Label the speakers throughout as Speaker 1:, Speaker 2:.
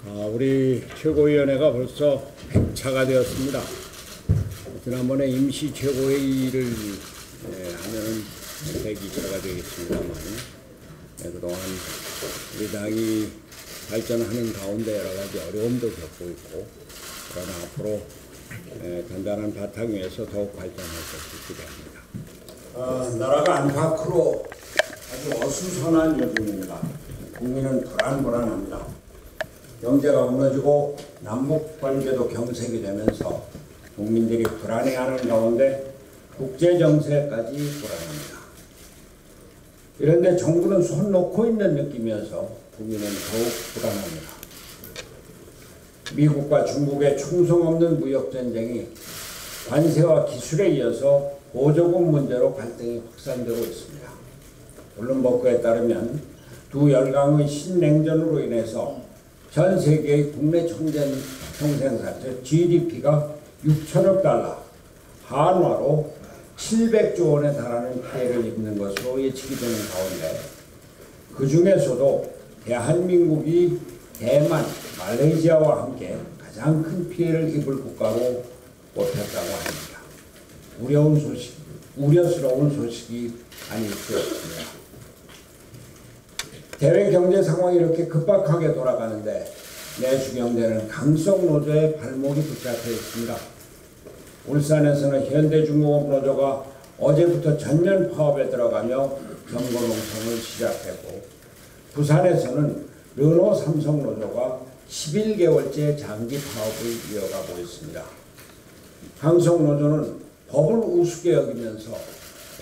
Speaker 1: 우리 최고위원회가 벌써 100차가 되었습니다. 지난번에 임시 최고회의를 하면 102차가 되겠습니다만, 그동안 우리 당이 발전하는 가운데 여러 가지 어려움도 겪고 있고, 그러나 앞으로 단단한 바탕 위에서 더욱 발전할 것을 기대합니다. 나라가 안팎으로 아주 어수선한 요즘입니다. 국민은 불안합니다. 경제가 무너지고 남북 관계도 경색이 되면서 국민들이 불안해하는 가운데 국제 정세까지 불안합니다. 이런데 정부는 손 놓고 있는 느낌이어서 국민은 더욱 불안합니다. 미국과 중국의 충성 없는 무역 전쟁이 관세와 기술에 이어서 보조금 문제로 갈등이 확산되고 있습니다. 블룸버그에 따르면 두 열강의 신냉전으로 인해서 전 세계의 국내 총생산, 즉 GDP가 6천억 달러, 한화로 700조 원에 달하는 피해를 입는 것으로 예측이 되는 가운데, 그 중에서도 대한민국이 대만, 말레이시아와 함께 가장 큰 피해를 입을 국가로 꼽혔다고 합니다. 우려스러운 소식이 아닐 수 없습니다. 대외 경제 상황이 이렇게 급박하게 돌아가는데 내수 경제는 강성 노조의 발목이 붙잡혀 있습니다. 울산에서는 현대중공업 노조가 어제부터 전면 파업에 들어가며 경고농성을 시작했고, 부산에서는 르노 삼성 노조가 11개월째 장기 파업을 이어가고 있습니다. 강성 노조는 법을 우습게 여기면서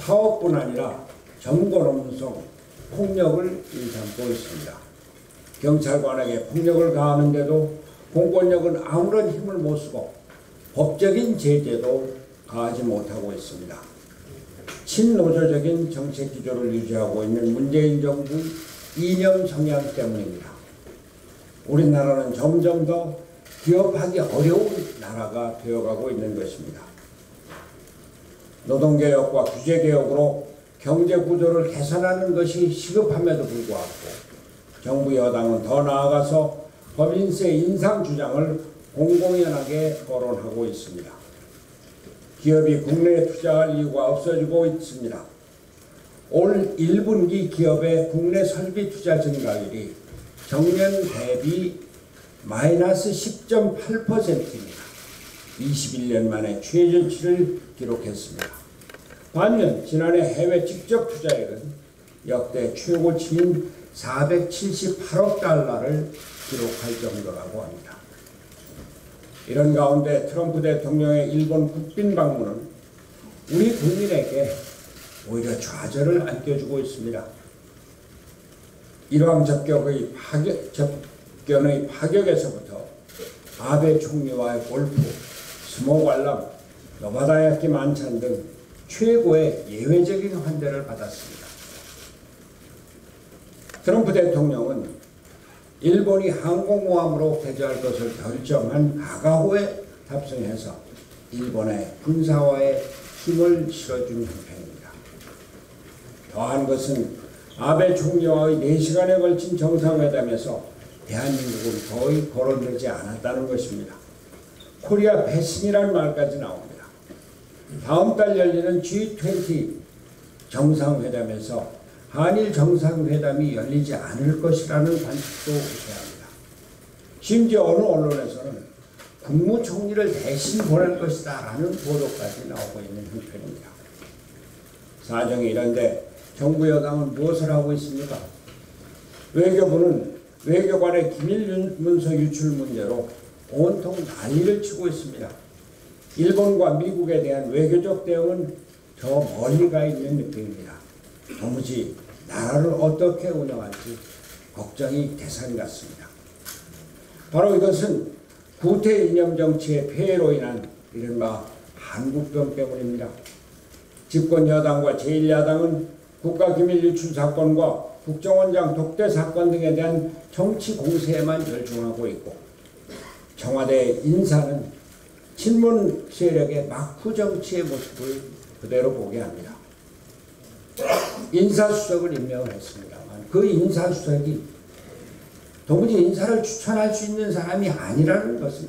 Speaker 1: 파업뿐 아니라 경고농성, 폭력을 일삼고 있습니다. 경찰관에게 폭력을 가하는데도 공권력은 아무런 힘을 못 쓰고 법적인 제재도 가하지 못하고 있습니다. 친노조적인 정책 기조를 유지하고 있는 문재인 정부 이념 성향 때문입니다. 우리나라는 점점 더 기업하기 어려운 나라가 되어가고 있는 것입니다. 노동개혁과 규제개혁으로 경제 구조를 개선하는 것이 시급함에도 불구하고 정부 여당은 더 나아가서 법인세 인상 주장을 공공연하게 거론하고 있습니다. 기업이 국내에 투자할 이유가 없어지고 있습니다. 올 1분기 기업의 국내 설비 투자 증가율이 전년 대비 마이너스 10.8%입니다. 21년 만에 최저치를 기록했습니다. 반면 지난해 해외 직접 투자액은 역대 최고치인 478억 달러를 기록할 정도라고 합니다. 이런 가운데 트럼프 대통령의 일본 국빈 방문은 우리 국민에게 오히려 좌절을 안겨주고 있습니다. 일왕 접견의 파격에서부터 아베 총리와의 골프, 스모 관람, 노바다야키 만찬 등 최고의 예외적인 환대를 받았습니다. 트럼프 대통령은 일본이 항공모함으로 개조할 것을 결정한 가가호에 탑승해서 일본의 군사화에 힘을 실어준 형편입니다. 더한 것은 아베 총리와의 4시간에 걸친 정상회담에서 대한민국은 거의 거론되지 않았다는 것입니다. 코리아 배신이라는 말까지 나옵니다. 다음 달 열리는 G20 정상회담에서 한일 정상회담이 열리지 않을 것이라는 관측도 우세합니다. 심지어 어느 언론에서는 국무총리를 대신 보낼 것이다 라는 보도까지 나오고 있는 형편입니다. 사정이 이런데 정부 여당은 무엇을 하고 있습니까? 외교부는 외교관의 기밀 문서 유출 문제로 온통 난리를 치고 있습니다. 일본과 미국에 대한 외교적 대응은 더 멀리 가 있는 느낌입니다. 도무지 나라를 어떻게 운영할지 걱정이 대산 같습니다. 바로 이것은 구태 이념 정치의 폐해로 인한 이른바 한국병 때문입니다. 집권 여당과 제1야당은 국가기밀 유출 사건과 국정원장 독대 사건 등에 대한 정치 공세에만 열중하고 있고, 청와대 인사는 친문 세력의 막후 정치의 모습을 그대로 보게 합니다. 인사수석을 임명을 했습니다만 그 인사수석이 도무지 인사를 추천할 수 있는 사람이 아니라는 것은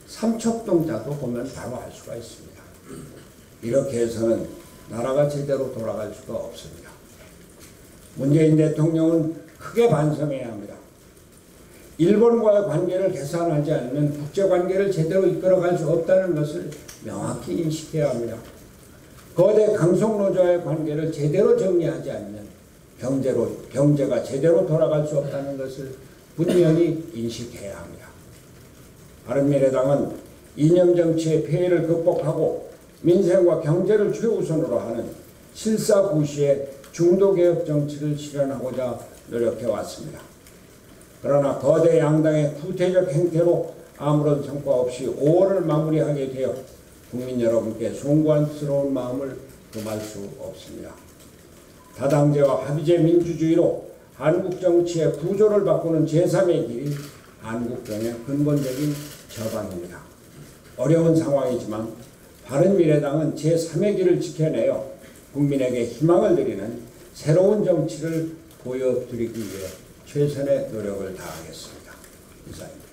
Speaker 1: 삼척동자도 보면 바로 알 수가 있습니다. 이렇게 해서는 나라가 제대로 돌아갈 수가 없습니다. 문재인 대통령은 크게 반성해야 합니다. 일본과의 관계를 개선하지 않으면 국제관계를 제대로 이끌어갈 수 없다는 것을 명확히 인식해야 합니다. 거대 강성노조와의 관계를 제대로 정리하지 않으면 경제가 제대로 돌아갈 수 없다는 것을 분명히 인식해야 합니다. 바른미래당은 이념 정치의 폐해를 극복하고 민생과 경제를 최우선으로 하는 실사구시의 중도개혁 정치를 실현하고자 노력해왔습니다. 그러나 거대 양당의 구태적 행태로 아무런 성과 없이 5월을 마무리하게 되어 국민 여러분께 송구스러운 마음을 금할 수 없습니다. 다당제와 합의제 민주주의로 한국 정치의 구조를 바꾸는 제3의 길이 한국정의 근본적인 처방입니다. 어려운 상황이지만 바른미래당은 제3의 길을 지켜내어 국민에게 희망을 드리는 새로운 정치를 보여드리기 위해 최선의 노력을 다하겠습니다. 이상입니다.